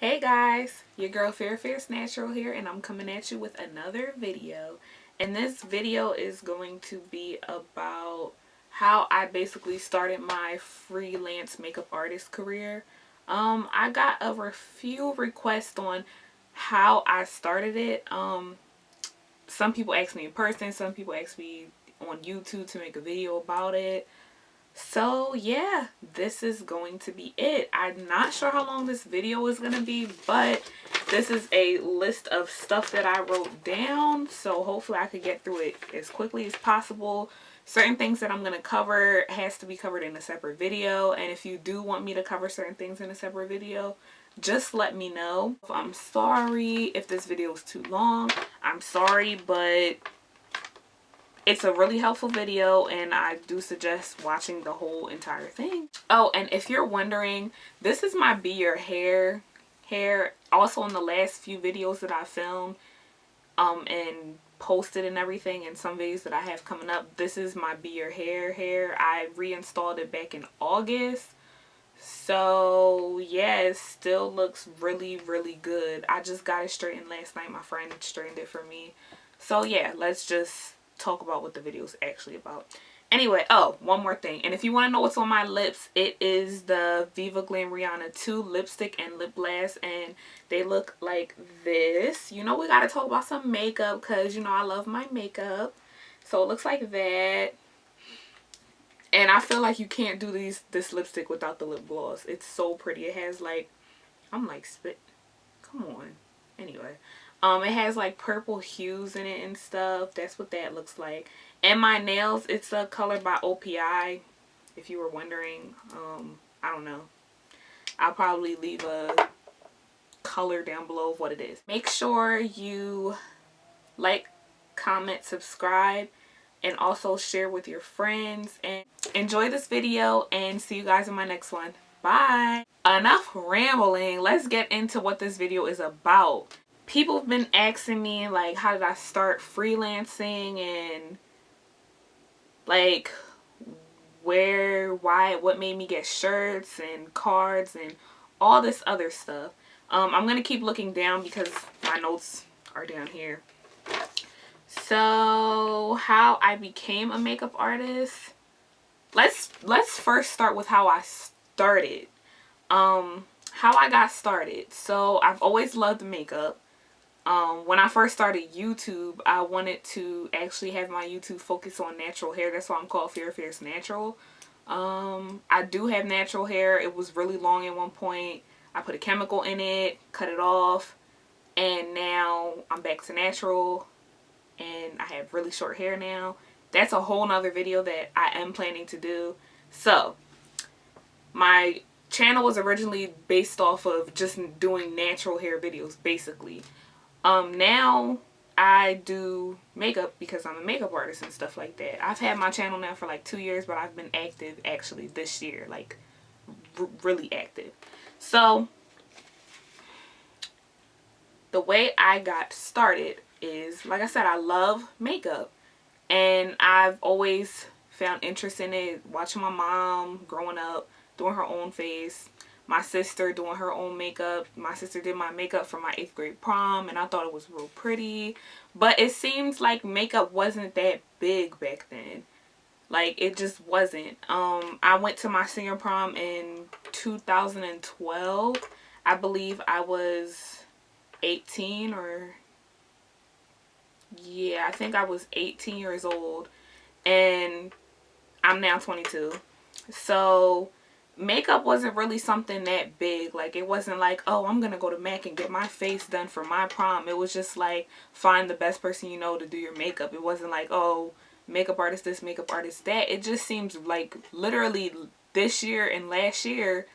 Hey guys, your girl Fierce Natural here, and I'm coming at you with another video. And this video is going to be about how I basically started my freelance makeup artist career. I got a few requests on how I started it. Some people asked me in person, some people asked me on YouTube to make a video about it. So yeah, this is going to be it. I'm not sure how long this video is going to be, but this is a list of stuff that I wrote down. So hopefully I could get through it as quickly as possible. Certain things that I'm going to cover has to be covered in a separate video. And if you do want me to cover certain things in a separate video, just let me know. I'm sorry if this video is too long. I'm sorry, but it's a really helpful video and I do suggest watching the whole entire thing. Oh, and if you're wondering, this is my Be Your Hair. Also in the last few videos that I filmed and posted and everything, and some videos that I have coming up, this is my Be Your Hair. I reinstalled it back in August. So yeah, it still looks really good. I just got it straightened last night. My friend straightened it for me. So yeah, let's just talk about what the video is actually about. Anyway, oh, one more thing. And if you want to know what's on my lips, it is the Viva Glam Rihanna 2 lipstick and lip gloss, and they look like this. You know, we got to talk about some makeup because, you know, I love my makeup. So it looks like that. And I feel like you can't do this lipstick without the lip gloss. It's so pretty. It has like, I'm like spit. Come on. Anyway. It has like purple hues in it and stuff. That's what that looks like. And my nails, it's a color by OPI. If you were wondering, I don't know. I'll probably leave a color down below of what it is. Make sure you like, comment, subscribe, and also share with your friends. And enjoy this video and see you guys in my next one. Bye. Enough rambling. Let's get into what this video is about. People have been asking me, like, how did I start freelancing, and like where, why, what made me get shirts and cards and all this other stuff. I'm gonna keep looking down because my notes are down here. So how I became a makeup artist, let's first start with how I started. How I got started. So I've always loved makeup. When I first started YouTube, I wanted to actually have my YouTube focus on natural hair. That's why I'm called Fierce Natural. I do have natural hair. It was really long at one point. I put a chemical in it, cut it off, and now I'm back to natural, and I have really short hair now. That's a whole nother video that I am planning to do. So, my channel was originally based off of just doing natural hair videos, basically. Now I do makeup because I'm a makeup artist and stuff like that. I've had my channel now for like 2 years, but I've been active actually this year, like really active. So the way I got started is, like I said, I love makeup, and I've always found interest in it, watching my mom growing up doing her own face, my sister doing her own makeup. My sister did my makeup for my 8th grade prom, and I thought it was real pretty. But it seems like makeup wasn't that big back then. Like, it just wasn't. I went to my senior prom in 2012. I believe I was 18, or yeah, I think I was 18 years old, and I'm now 22. So makeup wasn't really something that big. Like, it wasn't like, oh, I'm gonna go to MAC and get my face done for my prom. It was just like, find the best person you know to do your makeup. It wasn't like, oh, makeup artist this, makeup artist that. It just seems like literally this year and last year,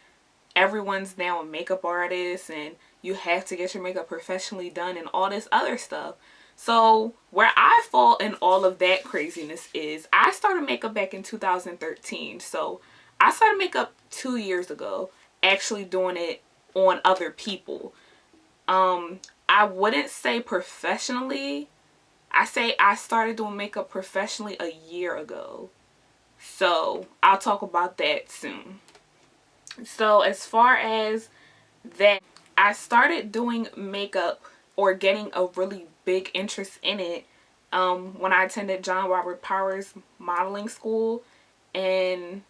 everyone's now a makeup artist, and you have to get your makeup professionally done and all this other stuff. So where I fall in all of that craziness is, I started makeup back in 2013. So I started makeup 2 years ago, actually doing it on other people. I wouldn't say professionally. I say I started doing makeup professionally a year ago. So I'll talk about that soon. So as far as that, I started doing makeup or getting a really big interest in it when I attended John Robert Powers modeling school. And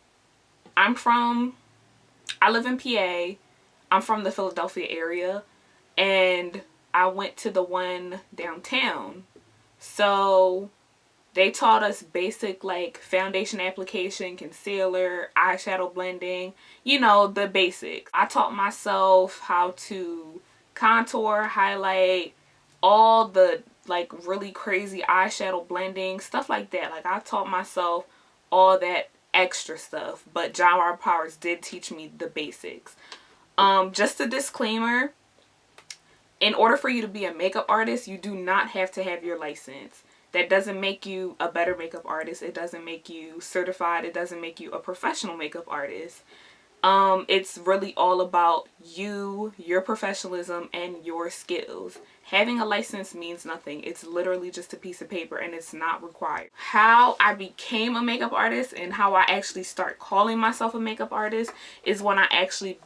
I'm from, I live in PA. I'm from the Philadelphia area. And I went to the one downtown. So they taught us basic like foundation application, concealer, eyeshadow blending, you know, the basics. I taught myself how to contour, highlight, all the like really crazy eyeshadow blending, stuff like that. Like I taught myself all that extra stuff, but John Robert Powers did teach me the basics. Just a disclaimer, in order for you to be a makeup artist, you do not have to have your license. That doesn't make you a better makeup artist. It doesn't make you certified. It doesn't make you a professional makeup artist. It's really all about you, your professionalism, and your skills. Having a license means nothing. It's literally just a piece of paper and it's not required. How I became a makeup artist and how I actually start calling myself a makeup artist is when I actually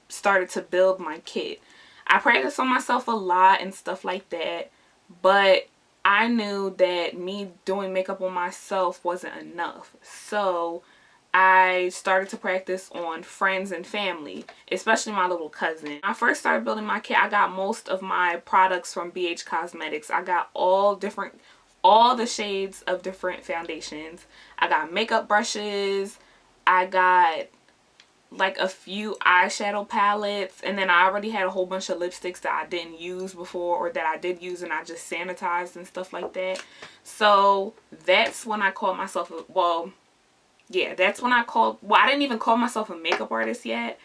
started to build my kit. I practiced on myself a lot and stuff like that, but I knew that me doing makeup on myself wasn't enough. So I started to practice on friends and family, especially my little cousin. When I first started building my kit, I got most of my products from BH Cosmetics. I got all the shades of different foundations. I got makeup brushes. I got like a few eyeshadow palettes, and then I already had a whole bunch of lipsticks that I didn't use before, or that I did use and I just sanitized and stuff like that. So that's when I called myself that's when I didn't even call myself a makeup artist yet.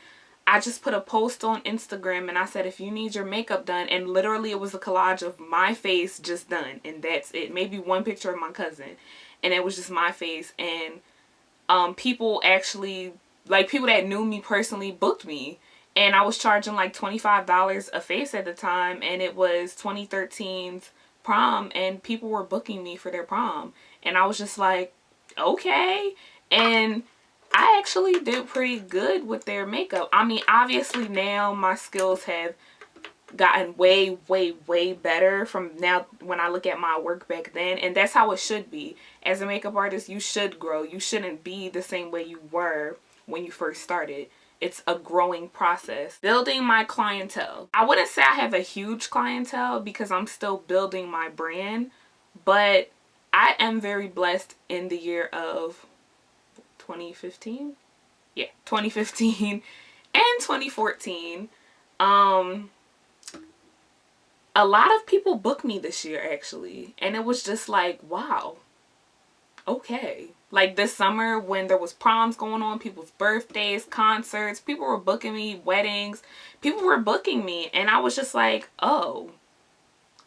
I just put a post on Instagram and I said, if you need your makeup done, and literally it was a collage of my face just done, and that's it. Maybe one picture of my cousin, and it was just my face. And people actually, like people that knew me personally, booked me, and I was charging like $25 a face at the time, and it was 2013's prom, and people were booking me for their prom, and I was just like, okay. And I actually did pretty good with their makeup. I mean, obviously now my skills have gotten way, way, way better from now when I look at my work back then, and that's how it should be. As a makeup artist, you should grow. You shouldn't be the same way you were when you first started. It's a growing process. Building my clientele. I wouldn't say I have a huge clientele because I'm still building my brand, but I am very blessed in the year of 2015. Yeah, 2015 and 2014. A lot of people booked me this year actually, and it was just like, wow, okay. Like this summer when there was proms going on, people's birthdays, concerts, people were booking me, weddings, people were booking me, and I was just like, oh,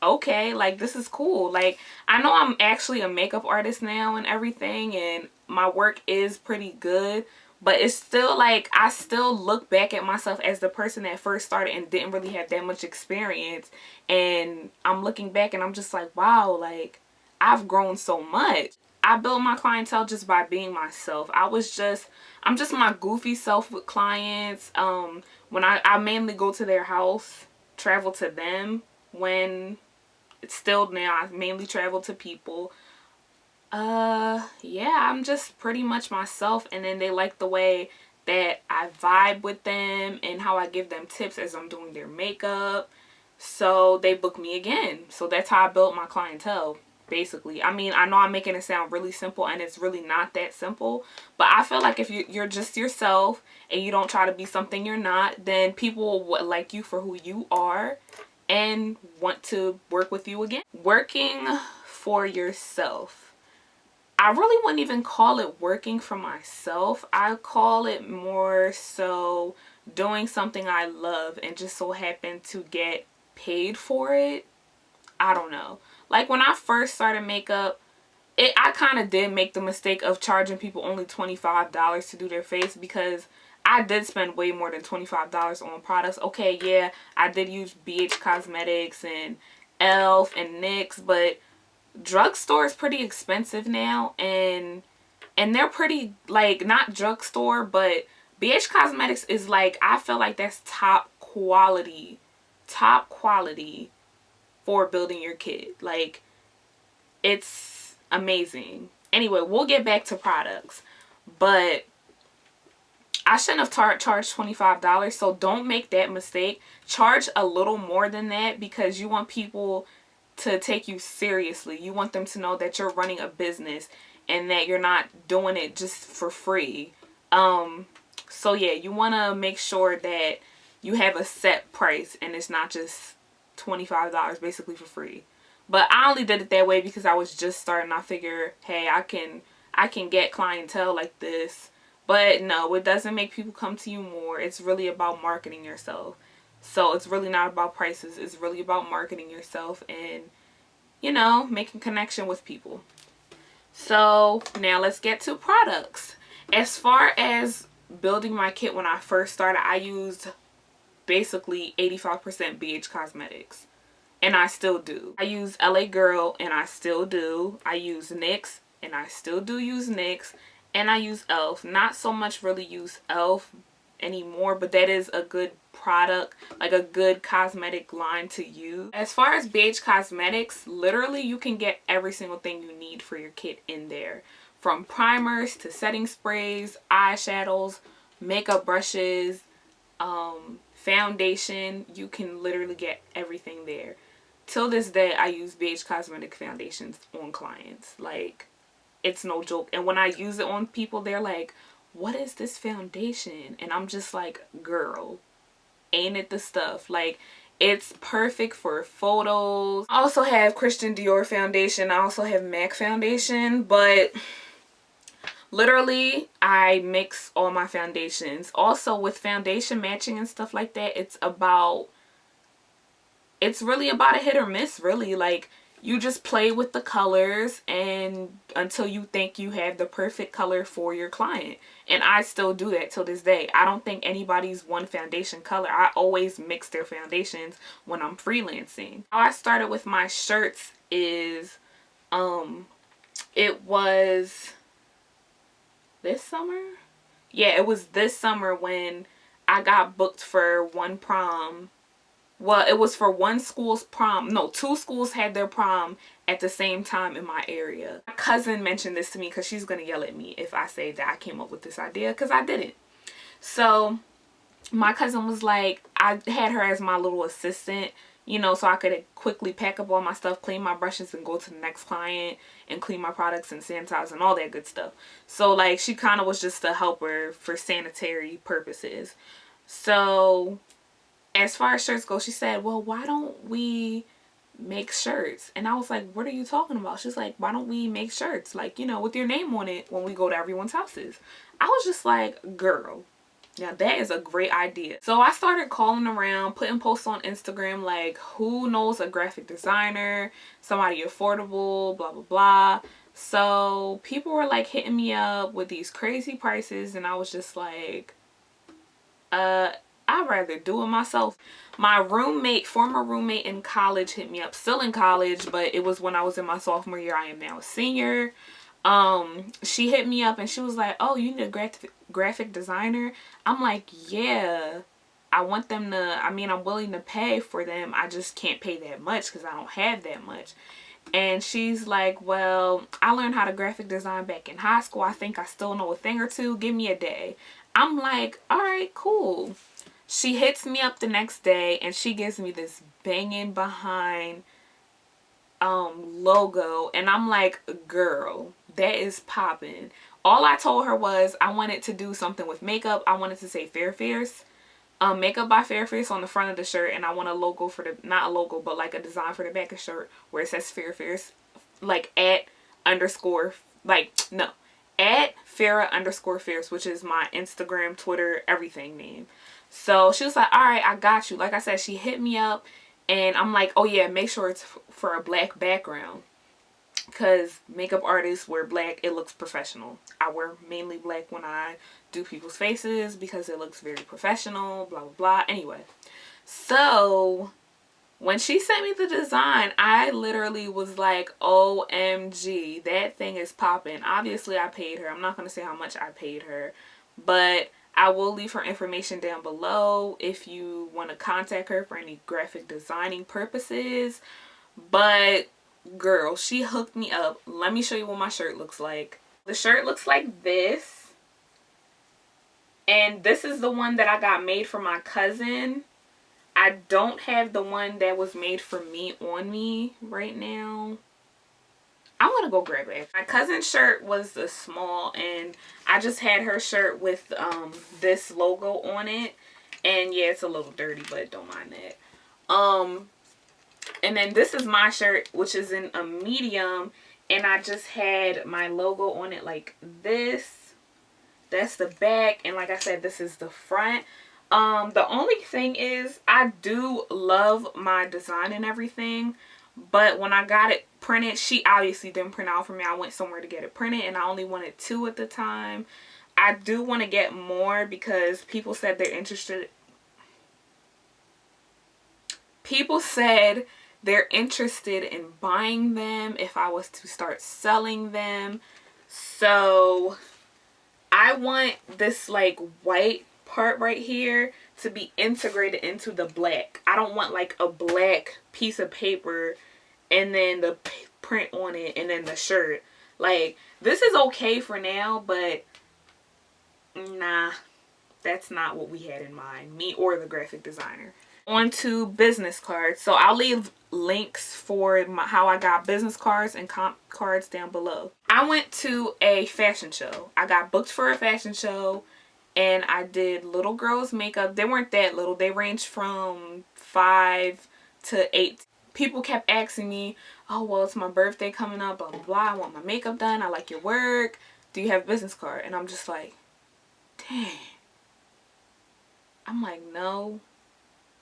okay, like this is cool. Like I know I'm actually a makeup artist now and everything, and my work is pretty good, but it's still like I still look back at myself as the person that first started and didn't really have that much experience, and I'm looking back and I'm just like, wow, like I've grown so much. I built my clientele just by being myself. I'm just my goofy self with clients. When I mainly go to their house, travel to them. When it's still now, I mainly travel to people. Yeah, I'm just pretty much myself, and then they like the way that I vibe with them and how I give them tips as I'm doing their makeup. So they book me again. So that's how I built my clientele, basically. I mean, I know I'm making it sound really simple, and it's really not that simple, but I feel like if you're just yourself and you don't try to be something you're not, then people will like you for who you are and want to work with you again. Working for yourself. I really wouldn't even call it working for myself. I call it more so doing something I love and just so happen to get paid for it. I don't know. Like when I first started makeup, I kind of did make the mistake of charging people only $25 to do their face, because I did spend way more than $25 on products. Okay, yeah, I did use BH Cosmetics and e.l.f. and NYX, but drugstore is pretty expensive now, and they're pretty, like, not drugstore, but BH Cosmetics is like, I feel like that's top top quality for building your kit. Like, it's amazing. Anyway, we'll get back to products, but I shouldn't have charged $25, so don't make that mistake. Charge a little more than that because you want people to take you seriously. You want them to know that you're running a business and that you're not doing it just for free. So yeah, you want to make sure that you have a set price and it's not just $25 basically for free. But I only did it that way because I was just starting. I figure, hey, I can get clientele like this. But no, it doesn't make people come to you more. It's really about marketing yourself. So it's really not about prices. It's really about marketing yourself and, you know, making connection with people. So now let's get to products. As far as building my kit, when I first started, I used basically 85% BH Cosmetics. And I still do. I use LA Girl and I still do. I use NYX and I still do use NYX. And I use e.l.f. Not so much really use e.l.f. anymore, but that is a good product, like a good cosmetic line to use. As far as BH Cosmetics, literally you can get every single thing you need for your kit in there. From primers to setting sprays, eyeshadows, makeup brushes, foundation. You can literally get everything there. Till this day, I use BH Cosmetic foundations on clients. Like, it's no joke. And when I use it on people, they're like, what is this foundation? And I'm just like, girl, ain't it the stuff? Like, it's perfect for photos. I also have Christian Dior foundation. I also have MAC foundation. But literally, I mix all my foundations. Also, with foundation matching and stuff like that, it's really about a hit or miss, really. Like, you just play with the colors and until you think you have the perfect color for your client. And I still do that till this day. I don't think anybody's one foundation color. I always mix their foundations when I'm freelancing. How I started with my shirts is, it was this summer? Yeah, it was this summer when I got booked for one prom. Well, it was for one school's prom. No, two schools had their prom at the same time in my area. My cousin mentioned this to me because she's going to yell at me if I say that I came up with this idea, because I didn't. So my cousin was like, I had her as my little assistant, you know, so I could quickly pack up all my stuff, clean my brushes, and go to the next client and clean my products and sanitize and all that good stuff. So, like, she kind of was just a helper for sanitary purposes. So as far as shirts go, she said, well, why don't we make shirts? And I was like, what are you talking about? She's like, why don't we make shirts, like, you know, with your name on it when we go to everyone's houses? I was just like, girl, now that is a great idea. So I started calling around, putting posts on Instagram like, who knows a graphic designer, somebody affordable, blah, blah, blah. So people were like hitting me up with these crazy prices, and I was just like, I'd rather do it myself. My roommate, former roommate in college, hit me up. Still in college, but it was when I was in my sophomore year. I am now a senior. She hit me up and she was like, oh, you need a graphic designer? I'm like, yeah. I want them to, I mean, I'm willing to pay for them. I just can't pay that much because I don't have that much. And she's like, well, I learned how to graphic design back in high school. I think I still know a thing or two. Give me a day. I'm like, all right, cool. She hits me up the next day and she gives me this banging behind logo, and I'm like, girl, that is popping. All I told her was I wanted to do something with makeup. I wanted to say Fair Fierce, makeup by Fair Fierce on the front of the shirt, and I want a logo for the, not a logo, but like a design for the back of the shirt where it says Fair Fierce, like at Farah_Fierce, which is my Instagram, Twitter, everything name. So she was like, all right, I got you. Like I said, she hit me up and I'm like, oh yeah, make sure it's for a black background, because makeup artists wear black. It looks professional. I wear mainly black when I do people's faces because it looks very professional, blah, blah, blah. Anyway, so when she sent me the design, I literally was like, OMG, that thing is popping. Obviously, I paid her. I'm not going to say how much I paid her, but I will leave her information down below if you want to contact her for any graphic designing purposes. But girl, she hooked me up. Let me show you what my shirt looks like. The shirt looks like this. And this is the one that I got made for my cousin. I don't have the one that was made for me on me right now. I'm gonna go grab it. My cousin's shirt was a small, and I just had her shirt with this logo on it. And yeah, it's a little dirty, but don't mind that. And then this is my shirt, which is in a medium, and I just had my logo on it like this. That's the back, and like I said, this is the front. The only thing is, I do love my design and everything, but when I got it printed, she obviously didn't print out for me. I went somewhere to get it printed, and I only wanted 2 at the time. I do want to get more because people said they're interested. People said they're interested in buying them if I was to start selling them. So I want this like white part right here to be integrated into the black. I don't want like a black piece of paper and then the print on it and then the shirt. Like, this is okay for now, but nah, that's not what we had in mind, me or the graphic designer. On to business cards. So I'll leave links for how I got business cards and comp cards down below. I went to a fashion show. I got booked for a fashion show, and I did little girls makeup. They weren't that little. They ranged from 5 to 8. People kept asking me, oh, well, it's my birthday coming up, blah, blah, blah. I want my makeup done. I like your work. Do you have a business card? And I'm just like, dang. I'm like, no.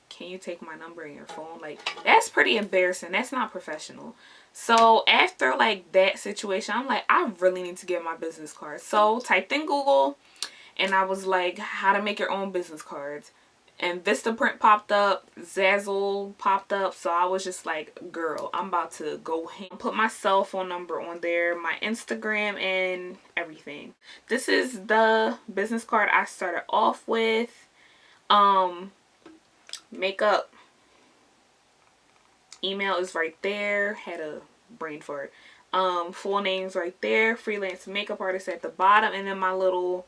Can you take my number in your phone? Like, that's pretty embarrassing. That's not professional. So after like that situation, I'm like, I really need to get my business card. So typed in Google, and I was like, how to make your own business cards. And Vistaprint popped up, Zazzle popped up. So I was just like, girl, I'm about to go put my cell phone number on there, my Instagram, and everything. This is the business card I started off with. Makeup email is right there. Had a brain fart. Full names right there. Freelance makeup artist at the bottom, and then my little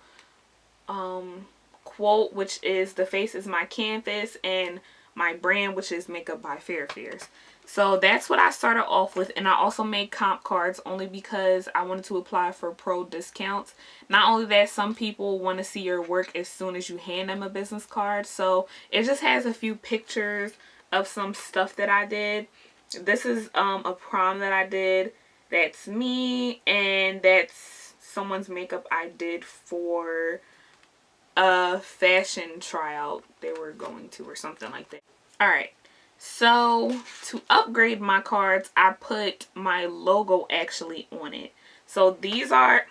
quote, which is the face is my canvas, and my brand, which is Makeup by Phiraphierce. So that's what I started off with, and I also made comp cards only because I wanted to apply for pro discounts. Not only that, some people want to see your work as soon as you hand them a business card. So it just has a few pictures of some stuff that I did. This is a prom that I did. That's me, and that's someone's makeup I did for a fashion tryout they were going to or something like that. Alright. So to upgrade my cards, I put my logo actually on it. So these are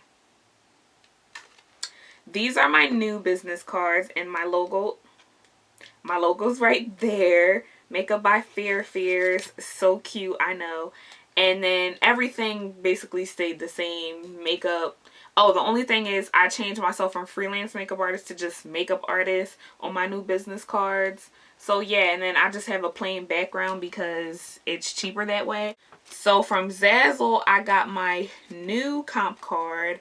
my new business cards, and my logo's right there. Makeup by Phiraphierce. So cute, I know. And then everything basically stayed the same. Makeup. Oh, the only thing is I changed myself from freelance makeup artist to just makeup artist on my new business cards. So yeah, and then I just have a plain background because it's cheaper that way. So from Zazzle, I got my new comp card,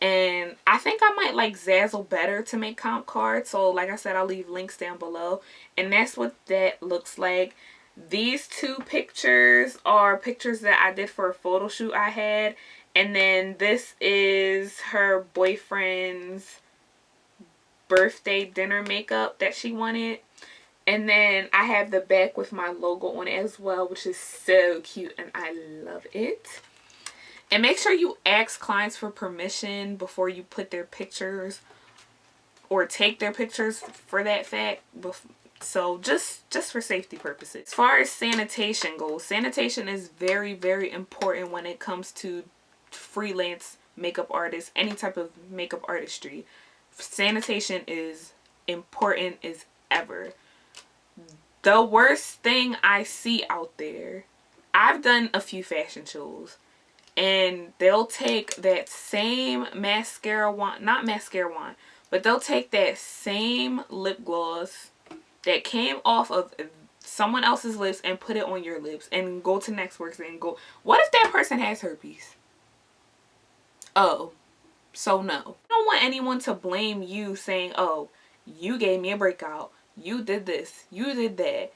and I think I might like Zazzle better to make comp cards. So like I said, I'll leave links down below, and that's what that looks like. These 2 pictures are pictures that I did for a photo shoot I had, and then this is her boyfriend's birthday dinner makeup that she wanted. And then I have the back with my logo on it as well, which is so cute, and I love it. And make sure you ask clients for permission before you put their pictures or take their pictures, for that fact. So just for safety purposes. As far as sanitation goes, sanitation is very, very important when it comes to freelance makeup artists, any type of makeup artistry. Sanitation is important as ever. The worst thing I see out there, I've done a few fashion shows, and they'll take that same mascara wand, not mascara wand, but they'll take that same lip gloss that came off of someone else's lips and put it on your lips and go to next works and go, what if that person has herpes? Oh, so no. I don't want anyone to blame you saying, oh, you gave me a breakout, you did this, you did that.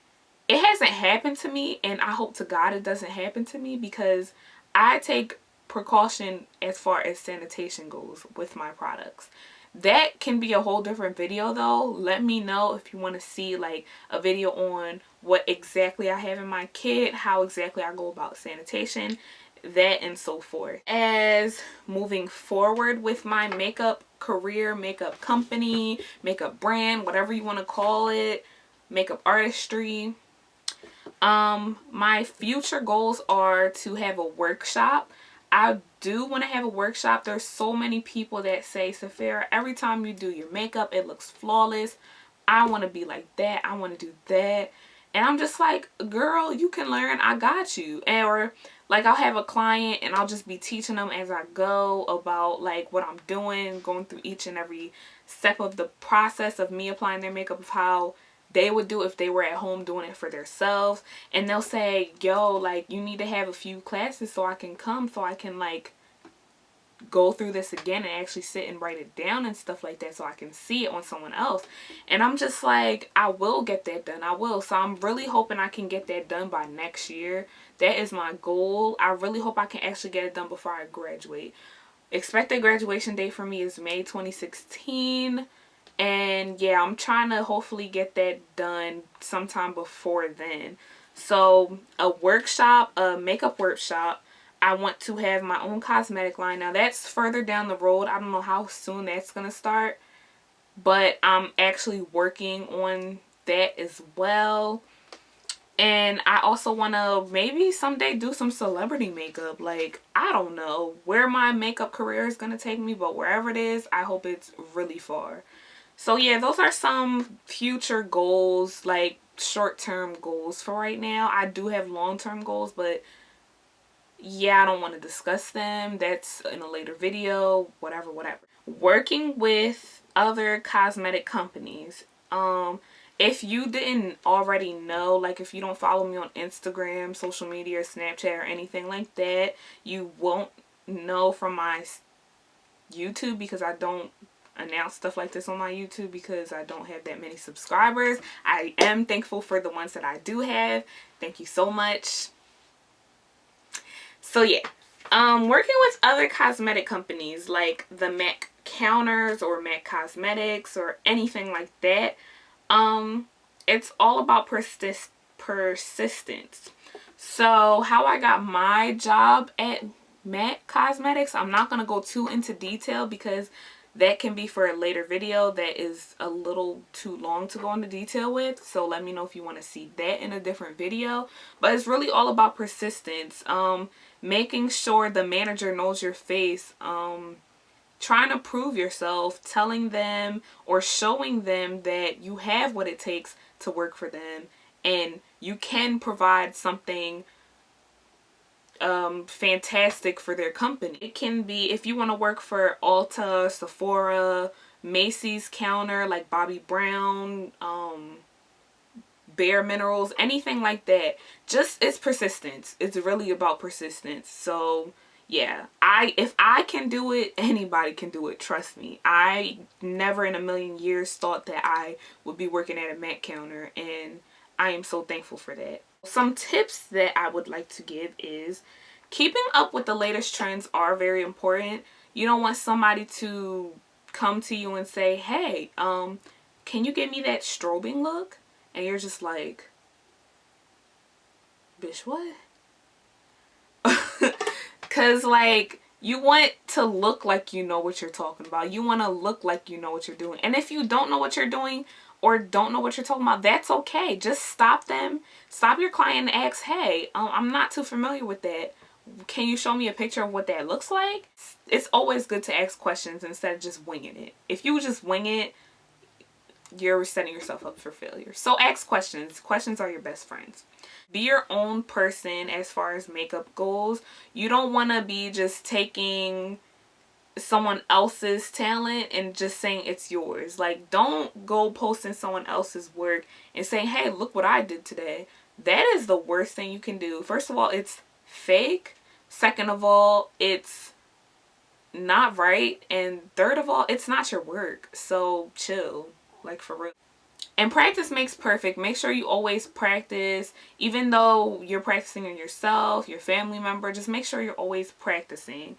It hasn't happened to me, and I hope to God it doesn't happen to me, because I take precaution as far as sanitation goes with my products. That can be a whole different video though. Let me know if you want to see like a video on what exactly I have in my kit, how exactly I go about sanitation, that and so forth. As moving forward with my makeup career, makeup company, makeup brand, whatever you want to call it, makeup artistry, my future goals are to have a workshop. I do want to have a workshop. There's so many people that say, Saphira, every time you do your makeup, it looks flawless. I want to be like that. I want to do that. And I'm just like, girl, you can learn. I got you. Or like I'll have a client and I'll just be teaching them as I go about like what I'm doing, going through each and every step of the process of me applying their makeup, of how they would do if they were at home doing it for themselves. And they'll say, yo, like you need to have a few classes so I can come, so I can like go through this again and actually sit and write it down and stuff like that, so I can see it on someone else. And I'm just like, I will get that done. I will. So I'm really hoping I can get that done by next year. That is my goal. I really hope I can actually get it done before I graduate. Expected graduation date for me is May 2016. And yeah, I'm trying to hopefully get that done sometime before then. So a workshop, a makeup workshop. I want to have my own cosmetic line. Now that's further down the road. I don't know how soon that's going to start, but I'm actually working on that as well. And I also want to maybe someday do some celebrity makeup. Like, I don't know where my makeup career is going to take me, but wherever it is, I hope it's really far. So yeah, those are some future goals, like short-term goals for right now. I do have long-term goals, but yeah, I don't want to discuss them. That's in a later video, whatever. Working with other cosmetic companies. If you didn't already know, like if you don't follow me on Instagram, social media, Snapchat, or anything like that, you won't know from my YouTube, because I don't announce stuff like this on my YouTube because I don't have that many subscribers. I am thankful for the ones that I do have. Thank you so much. So yeah, working with other cosmetic companies like the MAC counters or MAC Cosmetics or anything like that, it's all about persistence. So how I got my job at MAC Cosmetics, I'm not going to go too into detail because that can be for a later video that is a little too long to go into detail with. So let me know if you want to see that in a different video. But it's really all about persistence. Making sure the manager knows your face. Trying to prove yourself. Telling them or showing them that you have what it takes to work for them. And you can provide something fantastic for their company. It can be, if you want to work for Ulta, Sephora, Macy's counter, like Bobby Brown, Bare Minerals, anything like that. Just, it's persistence. It's really about persistence. So yeah, if I can do it, anybody can do it. Trust me. I never in a million years thought that I would be working at a MAC counter, and I am so thankful for that. Some tips that I would like to give is keeping up with the latest trends are very important. You don't want somebody to come to you and say, hey, can you give me that strobing look? And you're just like, bitch, what? Because like, you want to look like you know what you're talking about. You want to look like you know what you're doing. And if you don't know what you're doing or don't know what you're talking about, that's okay. Just stop them. Stop your client and ask, hey, I'm not too familiar with that. Can you show me a picture of what that looks like? It's always good to ask questions instead of just winging it. If you just wing it, you're setting yourself up for failure. So ask questions. Questions are your best friends. Be your own person as far as makeup goes. You don't want to be just taking someone else's talent and just saying it's yours. Like, don't go posting someone else's work and saying, hey, look what I did today. That is the worst thing you can do. First of all, it's fake. Second of all, it's not right. And third of all, it's not your work. So chill, like, for real. And practice makes perfect. Make sure you always practice. Even though you're practicing on yourself, your family member, just make sure you're always practicing.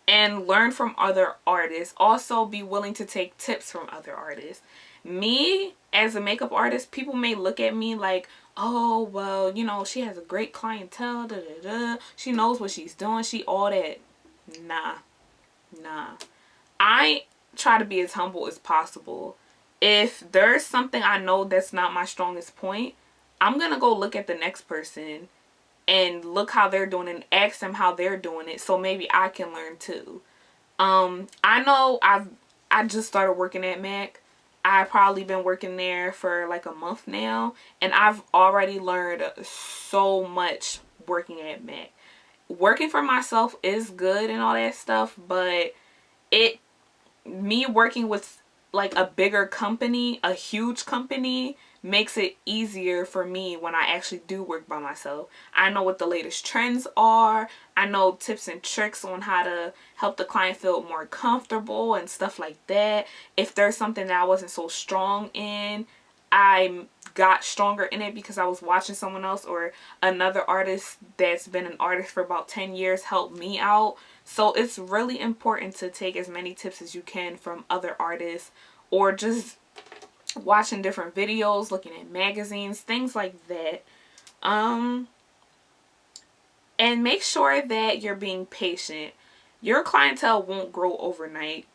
And learn from other artists. Also, be willing to take tips from other artists. Me, as a makeup artist, people may look at me like, oh, well, you know, she has a great clientele, da da da. She knows what she's doing. She all that. Nah. I try to be as humble as possible. If there's something I know that's not my strongest point, I'm going to go look at the next person and look how they're doing and ask them how they're doing it, so maybe I can learn too. I know I just started working at MAC. I've probably been working there for like a month now, and I've already learned so much working at MAC. Working for myself is good and all that stuff, but me working with like a bigger company, a huge company, makes it easier for me when I actually do work by myself. I know what the latest trends are. I know tips and tricks on how to help the client feel more comfortable and stuff like that. If there's something that I wasn't so strong in, I got stronger in it because I was watching someone else or another artist that's been an artist for about 10 years help me out. So it's really important to take as many tips as you can from other artists, or just watching different videos, looking at magazines, things like that. And make sure that you're being patient. Your clientele won't grow overnight.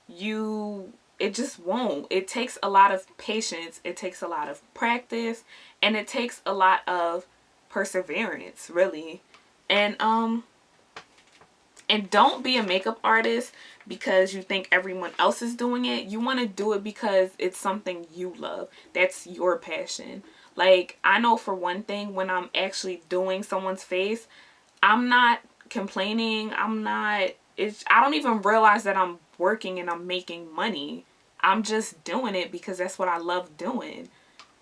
It just won't. It takes a lot of patience. It takes a lot of practice, and it takes a lot of perseverance, really. And don't be a makeup artist because you think everyone else is doing it. You want to do it because it's something you love. That's your passion. Like, I know for one thing, when I'm actually doing someone's face, I'm not complaining. I don't even realize that I'm working and I'm making money. I'm just doing it because that's what I love doing.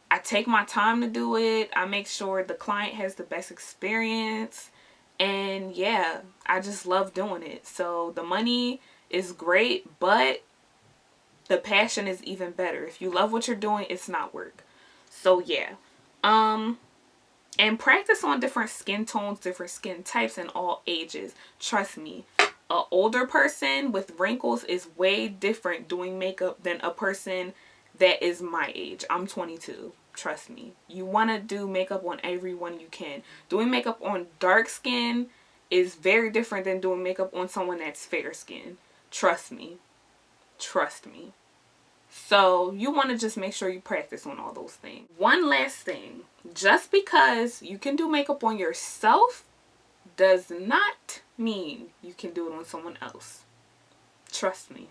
I take my time to do it. I make sure the client has the best experience. And yeah, I just love doing it. So the money is great, but the passion is even better. If you love what you're doing, it's not work. So yeah. And practice on different skin tones, different skin types, and all ages. Trust me, an older person with wrinkles is way different doing makeup than a person that is my age. I'm 22. Trust me. You want to do makeup on everyone you can. Doing makeup on dark skin is very different than doing makeup on someone that's fair skin. Trust me. Trust me. So you want to just make sure you practice on all those things. One last thing. Just because you can do makeup on yourself does not mean you can do it on someone else. Trust me.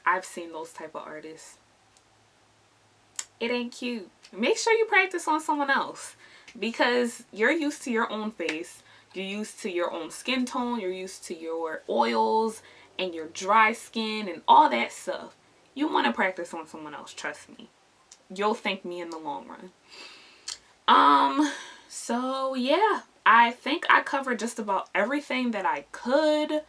I've seen those type of artists. It ain't cute. Make sure you practice on someone else, because you're used to your own face. You're used to your own skin tone. You're used to your oils and your dry skin and all that stuff. You want to practice on someone else. Trust me. You'll thank me in the long run. So yeah, I think I covered just about everything that I could.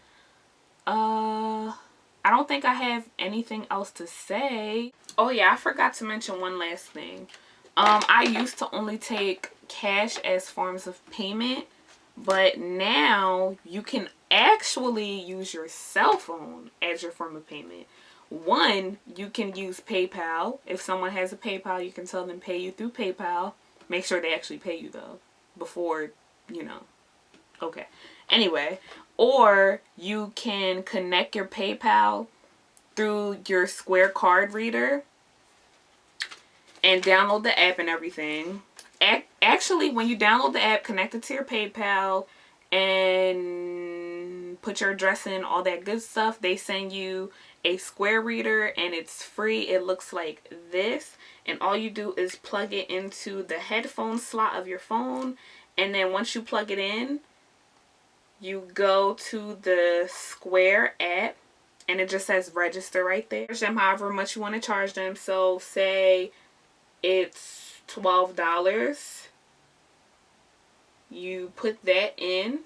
I don't think I have anything else to say. Oh yeah, I forgot to mention one last thing. I used to only take cash as forms of payment, but now you can actually use your cell phone as your form of payment. One, you can use PayPal. If someone has a PayPal, you can tell them pay you through PayPal. Make sure they actually pay you though, before, you know. Okay. Anyway, or you can connect your PayPal through your Square card reader and download the app and everything. Actually, when you download the app, connect it to your PayPal and put your address in, all that good stuff, they send you a Square reader and it's free. It looks like this, and all you do is plug it into the headphone slot of your phone, and then once you plug it in, you go to the Square app and it just says register right there. Charge them however much you want to charge them. So say it's $12. You put that in.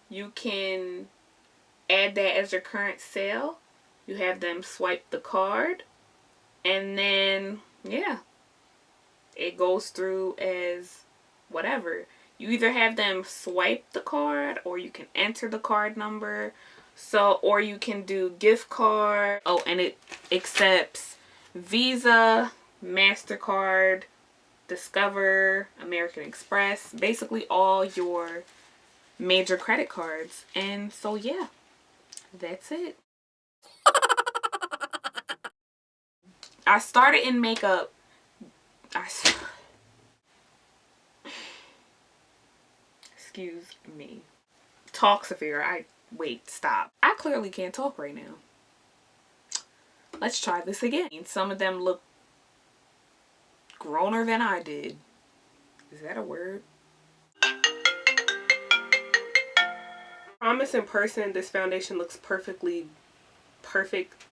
You can add that as your current sale. You have them swipe the card, and then yeah, it goes through as whatever. You either have them swipe the card, or you can enter the card number. So, or you can do gift card. Oh, and it accepts Visa, MasterCard, Discover, American Express, basically all your major credit cards. And so yeah, that's it. I started in makeup. Excuse me. Talk, Saphira. Wait, stop. I clearly can't talk right now. Let's try this again. Some of them look growner than I did. Is that a word? Promise in person, this foundation looks perfect